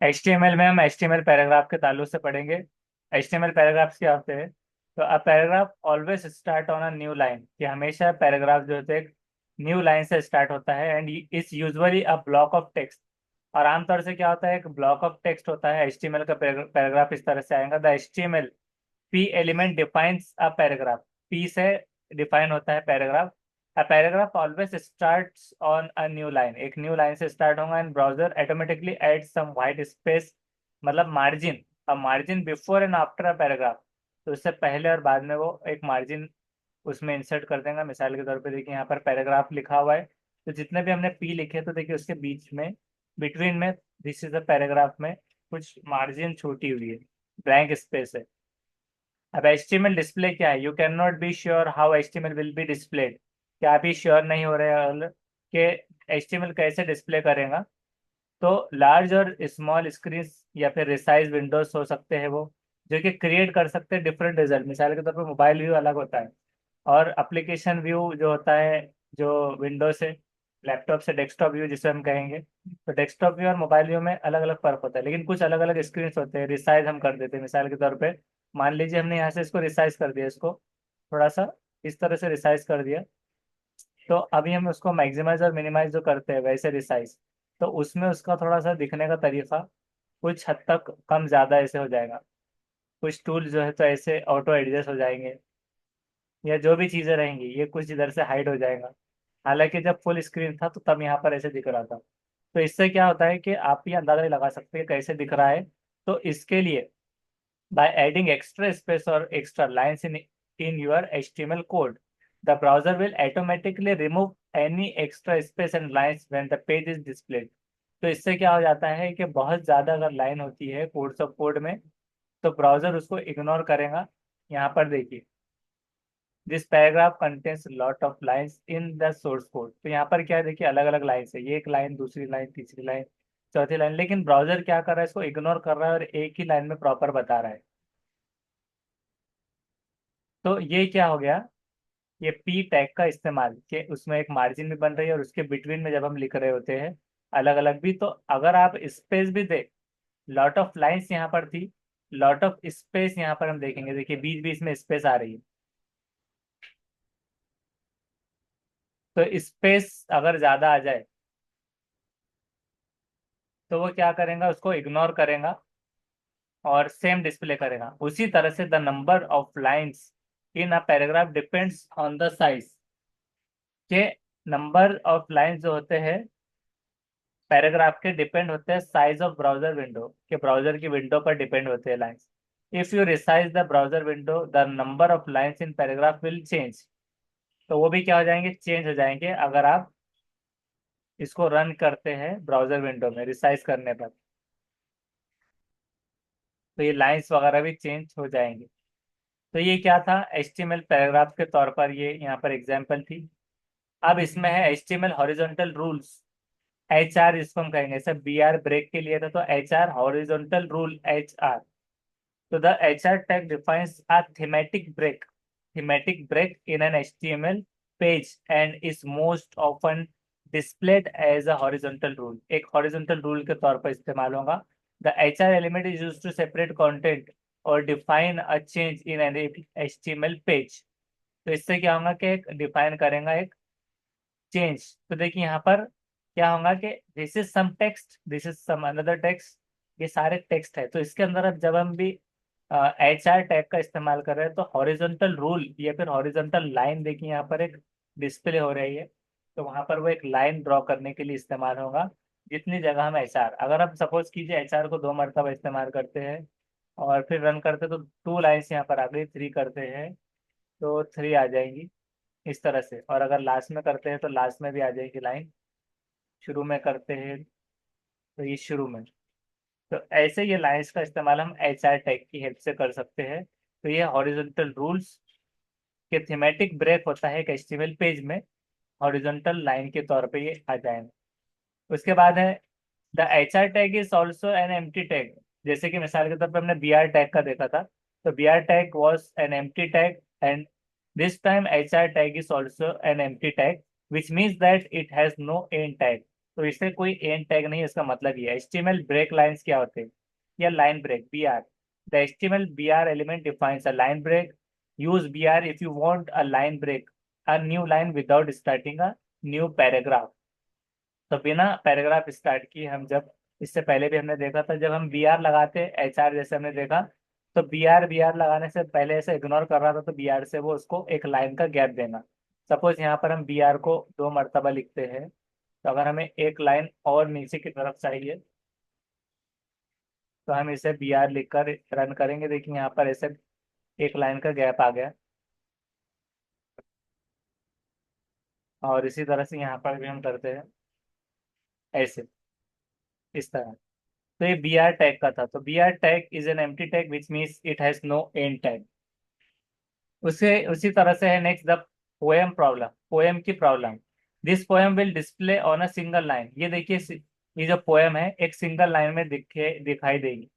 HTML में हम HTML paragraph के ताल्लुक से पढ़ेंगे। HTMल पैराग्राफ्स क्या होते हैं? तो अ paragraph always start on a new line, कि हमेशा पैराग्राफ जो होते हैं न्यू लाइन से स्टार्ट होता है, and is usually a block of text. और आमतौर से क्या होता है, एक ब्लॉक ऑफ टेक्स्ट होता है। HTML का पैराग्राफ इस तरह से आएगा: the HTML P element defines a paragraph. P से डिफाइन होता है paragraph. A paragraph always starts on a new line, एक न्यू लाइन से स्टार्ट होगा, and browser automatically add some white space, मतलब margin, a margin before and after a paragraph. तो उससे पहले और बाद में वो एक मार्जिन उसमें इंसर्ट कर देगा। मिसाल के तौर पे देखिए यहाँ पर पैराग्राफ लिखा हुआ है, तो जितने भी हमने पी लिखे तो देखिए उसके बीच में, बिटवीन में, दिस इज अ पैराग्राफ में कुछ मार्जिन छूटी हुई है, ब्लैंक स्पेस है। अब HTML डिस्प्ले क्या है? You can not be sure how HTML will be displayed. क्या आप ही श्योर नहीं हो रहे हैं कि HTML कैसे डिस्प्ले करेगा? तो लार्ज और स्मॉल स्क्रीन या फिर रिसाइज विंडोज हो सकते हैं वो, जो कि क्रिएट कर सकते हैं डिफरेंट रिजल्ट। मिसाल के तौर पर मोबाइल व्यू अलग होता है, और एप्लीकेशन व्यू जो होता है, जो विंडो से, लैपटॉप से डेस्कटॉप व्यू जिसे हम कहेंगे, तो डेस्कटॉप व्यू और मोबाइल व्यू में अलग अलग फर्क होता है, लेकिन कुछ अलग अलग स्क्रीन होते हैं। रिसाइज हम कर देते हैं, मिसाल के तौर पे मान लीजिए हमने यहाँ से इसको रिसाइज कर दिया, इसको थोड़ा सा इस तरह से रिसाइज कर दिया, तो अभी हम उसको मैक्सिमाइज और मिनिमाइज जो करते हैं वैसे रिसाइज, तो उसमें उसका थोड़ा सा दिखने का तरीका कुछ हद तक कम ज़्यादा ऐसे हो जाएगा। कुछ टूल जो है तो ऐसे ऑटो एडजस्ट हो जाएंगे, या जो भी चीज़ें रहेंगी ये कुछ इधर से हाइड हो जाएगा। हालांकि जब फुल स्क्रीन था तो तब यहाँ पर ऐसे दिख रहा था। तो इससे क्या होता है कि आप ये अंदाजा नहीं लगा सकते कि कैसे दिख रहा है। तो इसके लिए by adding extra space or extra lines in your HTML code, the browser will automatically remove any extra space and lines when the page is displayed। तो इससे क्या हो जाता है कि बहुत ज़्यादा अगर लाइन होती है कोड्स ऑफ कोड में, तो ब्राउजर उसको इग्नोर करेगा। यहाँ पर देखिए, this paragraph contains lot of lines in the source code. तो यहाँ पर क्या है, देखिए अलग अलग लाइन्स है, ये एक लाइन, दूसरी लाइन, तीसरी लाइन, चौथी लाइन, लेकिन ब्राउजर क्या कर रहा है, इसको इग्नोर कर रहा है और एक ही लाइन में प्रॉपर बता रहा है। तो ये क्या हो गया, ये पी टैग का इस्तेमाल, कि उसमें एक मार्जिन भी बन रही है और उसके बिटवीन में जब हम लिख रहे होते हैं अलग अलग भी, तो अगर आप स्पेस भी दे, लॉट ऑफ लाइंस यहाँ पर थी, लॉट ऑफ स्पेस यहाँ पर हम देखेंगे, देखिए बीच बीच में स्पेस आ रही है। तो स्पेस अगर ज्यादा आ जाए तो वो क्या करेगा, उसको इग्नोर करेगा और सेम डिस्प्ले करेगा। उसी तरह से the number of lines in a paragraph depends on the size, के नंबर ऑफ लाइंस जो होते हैं पैराग्राफ के डिपेंड होते हैं साइज ऑफ ब्राउजर विंडो, के ब्राउजर की विंडो पर डिपेंड होते हैं lines. If you resize the browser window the number of lines in paragraph will change. तो वो भी क्या हो जाएंगे, चेंज हो जाएंगे, अगर आप इसको रन करते हैं ब्राउजर विंडो में रिसाइज करने पर, तो ये लाइंस वगैरह भी चेंज हो जाएंगे। तो ये क्या था, HTML पैराग्राफ के तौर पर ये यहाँ पर एग्जाम्पल थी। अब इसमें है HTML हॉरिजॉन्टल रूल्स, HR इसको हम कहेंगे। जैसे BR ब्रेक के लिए था, तो HR horizontal rule HR। So the HR tag defines a thematic break. Thematic break in an HTML page and is most often displayed as a horizontal rule. एक horizontal rule के तौर पर इस्तेमाल होगा। The HR element is used to separate content or define a change in an HTML page. तो इससे क्या होगा कि एक डिफाइन करेगा एक चेंज। तो देखिए यहाँ पर क्या होगा कि this is some text, this is some another text, ये सारे टेक्स्ट है। तो इसके अंदर अब जब हम भी HR टैग का इस्तेमाल कर रहे हैं, तो हॉरिजॉन्टल रूल या फिर हॉरिजॉन्टल लाइन देखिए यहाँ पर एक डिस्प्ले हो रही है, तो वहां पर वो एक लाइन ड्रॉ करने के लिए इस्तेमाल होगा। जितनी जगह हम HR, अगर हम सपोज कीजिए HR को 2 मरतबा इस्तेमाल करते हैं और फिर रन करते, तो 2 लाइन्स यहाँ पर आ गई, 3 करते हैं तो 3 आ जाएंगी इस तरह से। और अगर लास्ट में करते हैं तो लास्ट में भी आ जाएगी लाइन, शुरू में करते हैं तो ये शुरू में। तो ऐसे ये लाइंस का इस्तेमाल हम HR टैग की हेल्प से कर सकते हैं। तो ये हॉरिजॉन्टल रूल्स के थीमेटिक ब्रेक होता है एक HTML पेज में, हॉरिजॉन्टल लाइन के तौर पे ये आ जाएगा। उसके बाद है the HR tag is also an empty tag. जैसे कि मिसाल के तौर पे हमने BR टैग का देखा था, तो BR tag was an empty tag, and this time HR tag is also an empty tag, which means that it has no end tag। तो इससे कोई एंड टैग नहीं है, इसका मतलब ये है। HTML ब्रेक लाइंस क्या होते हैं, या line break, BR। The HTML BR element defines a line break. Use BR if you want a line break a new line without starting a new paragraph. तो बिना पैराग्राफ स्टार्ट किए हम जब, इससे पहले भी हमने देखा था, जब हम BR लगाते HR जैसे हमने देखा, तो BR लगाने से पहले ऐसे इग्नोर कर रहा था, तो BR से वो उसको एक लाइन का गैप देना। सपोज यहाँ पर हम BR को 2 मरतबा लिखते हैं, तो अगर हमें एक लाइन और नीचे की तरफ चाहिए, तो हम इसे BR लिखकर रन करेंगे। देखिए यहाँ पर ऐसे एक लाइन का गैप आ गया। और इसी तरह से यहाँ पर भी हम करते हैं ऐसे, इस तरह। तो ये BR टैग का था। तो BR tag is an empty tag which means it has no end tag. उसे उसी तरह से है next, the poem problem, poem की problem. This poem will display on a single line. ये देखिए, ये जो पोएम है एक सिंगल लाइन में दिखाई देगी।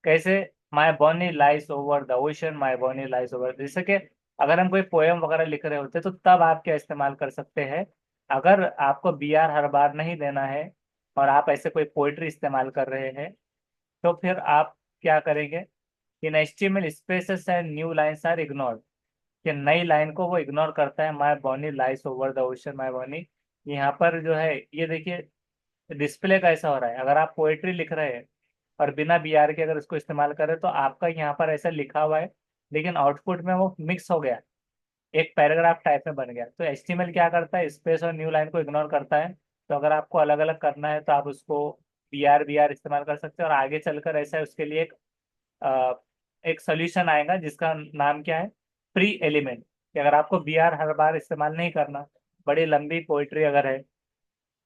कैसे? My bonnie lies over the ocean, my bonnie lies over, जैसे कि अगर हम कोई पोएम वगैरह लिख रहे होते तो तब आप क्या इस्तेमाल कर सकते हैं। अगर आपको BR हर बार नहीं देना है और आप ऐसे कोई पोइट्री इस्तेमाल कर रहे हैं, तो फिर आप क्या करेंगे? In HTML spaces and new lines are ignored, कि नई लाइन को वो इग्नोर करता है। My bonnie lies over the ocean, my bonnie. यहाँ पर जो है ये देखिए डिस्प्ले कैसा हो रहा है। अगर आप पोएट्री लिख रहे हैं और बिना BR के अगर इसको इस्तेमाल करें, तो आपका यहाँ पर ऐसा लिखा हुआ है, लेकिन आउटपुट में वो मिक्स हो गया, एक पैराग्राफ टाइप में बन गया। तो HTML क्या करता है, स्पेस और न्यू लाइन को इग्नोर करता है। तो अगर आपको अलग अलग करना है तो आप उसको BR इस्तेमाल कर सकते हैं। और आगे चलकर ऐसा है, उसके लिए अ, एक सोल्यूशन आएगा जिसका नाम क्या है, प्री एलिमेंट। कि अगर आपको BR हर बार इस्तेमाल नहीं करना, बड़ी लंबी पोइट्री अगर है,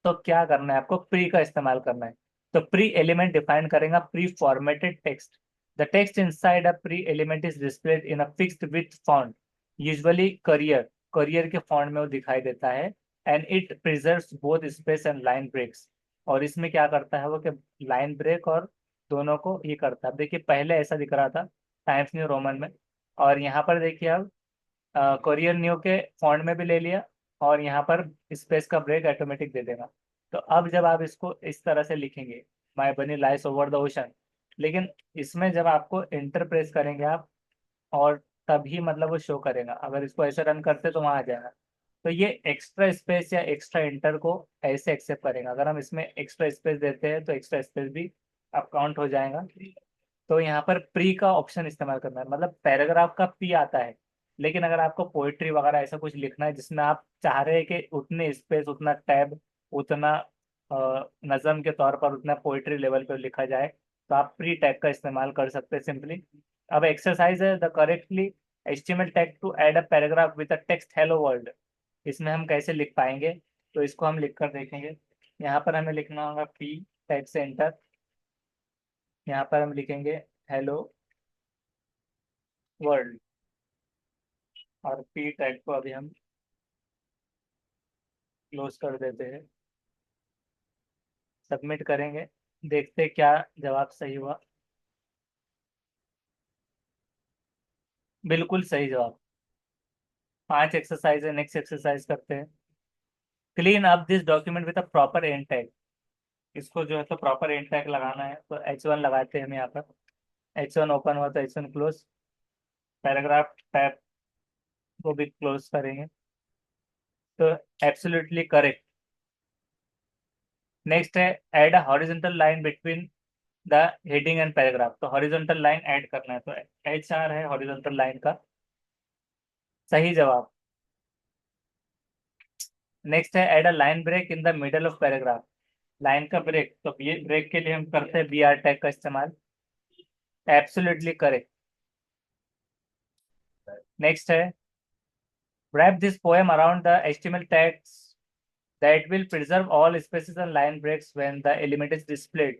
तो क्या करना है, आपको प्री का इस्तेमाल करना है। तो प्री एलिमेंट डिफाइन करेगा pre formatted text. The text inside a pre element is displayed in a fixed with font, usually Courier, Courier के फॉन्ट में वो दिखाई देता है। And it preserves both space and line breaks. और इसमें क्या करता है वो, कि लाइन ब्रेक और दोनों को ये करता है। देखिए पहले ऐसा दिख रहा था टाइम्स न्यू रोमन में, और यहाँ पर देखिए अब कोरियर न्यू के फॉन्ट में भी ले लिया, और यहाँ पर स्पेस का ब्रेक ऑटोमेटिक दे देगा। तो अब जब आप इसको इस तरह से लिखेंगे, माई बनी लाइस ओवर द ओशन, लेकिन इसमें जब आपको इंटर प्रेस करेंगे आप, और तभी मतलब वो शो करेगा। अगर इसको ऐसे रन करते तो वहां आ जाएगा। तो ये एक्स्ट्रा स्पेस या एक्स्ट्रा इंटर को ऐसे एक्सेप्ट करेगा। अगर हम इसमें एक्स्ट्रा स्पेस देते हैं तो एक्स्ट्रा स्पेस भी अब काउंट हो जाएगा। तो यहाँ पर प्री का ऑप्शन इस्तेमाल करना है, मतलब पैराग्राफ का पी आता है। लेकिन अगर आपको पोइट्री वगैरह ऐसा कुछ लिखना है जिसमें आप चाह रहे हैं कि उतने स्पेस, उतना टैब, उतना नज़म के तौर पर उतना पोइट्री लेवल पर लिखा जाए, तो आप प्री टैग का इस्तेमाल कर सकते हैं सिंपली। अब एक्सरसाइज है, the correctly HTML tag to add a paragraph with a text hello world. इसमें हम कैसे लिख पाएंगे, तो इसको हम लिख कर देखेंगे। यहाँ पर हमें लिखना होगा पी टैग से एंटर। यहाँ पर हम लिखेंगे हेलो वर्ल्ड, और पी टैग को अभी हम क्लोज कर देते हैं। सबमिट करेंगे, देखते हैं क्या जवाब सही हुआ। बिल्कुल सही जवाब। 5 एक्सरसाइज है, नेक्स्ट एक्सरसाइज करते हैं। Clean up this document with a proper and tag. इसको जो है तो प्रॉपर एंड टैग लगाना है, तो H1 लगाते हैं हम यहाँ पर। H1 ओपन हुआ तो H1 क्लोज। पैराग्राफ टैब को भी क्लोज करेंगे। तो एब्सोल्युटली करेक्ट। नेक्स्ट है add a horizontal line between the heading and paragraph. तो हॉरिजॉन्टल लाइन ऐड करना है, तो HR है हॉरिजॉन्टल लाइन का सही जवाब। नेक्स्ट है add a line break in the middle of paragraph. Line का ब्रेक, तो ये ब्रेक के लिए हम करते हैं BR टैग का इस्तेमाल। Absolutely correct. नेक्स्ट है wrap this poem around the HTML tags that will preserve all spaces and line breaks when the element is displayed।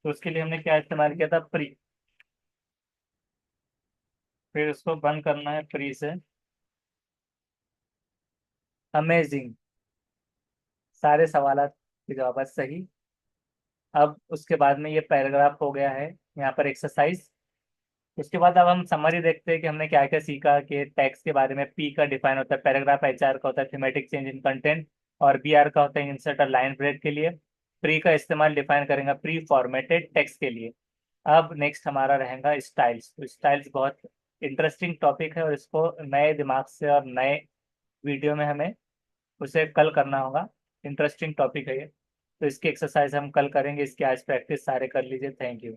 तो उसके लिए हमने क्या इस्तेमाल किया था, प्री। फिर उसको बंद करना है प्री से। अमेजिंग, सारे सवाल के जवाब सही। अब उसके बाद में ये पैराग्राफ हो गया है, यहाँ पर एक्सरसाइज। उसके बाद अब हम समरी देखते हैं कि हमने क्या क्या सीखा। कि टैग्स के बारे में, पी का डिफाइन होता है, पैराग्राफ HR का होता है, थीमेटिक चेंज इन कंटेंट, और बी आर का होता है इंसर्ट लाइन ब्रेक के लिए। प्री का इस्तेमाल डिफाइन करेंगे प्री फॉर्मेटेड टेक्स्ट के लिए। अब नेक्स्ट हमारा रहेगा स्टाइल्स। तो स्टाइल्स बहुत इंटरेस्टिंग टॉपिक है और इसको नए दिमाग से और नए वीडियो में हमें उसे कल करना होगा। इंटरेस्टिंग टॉपिक है ये। तो इसकी एक्सरसाइज हम कल करेंगे, इसकी आज प्रैक्टिस सारे कर लीजिए। Thank you.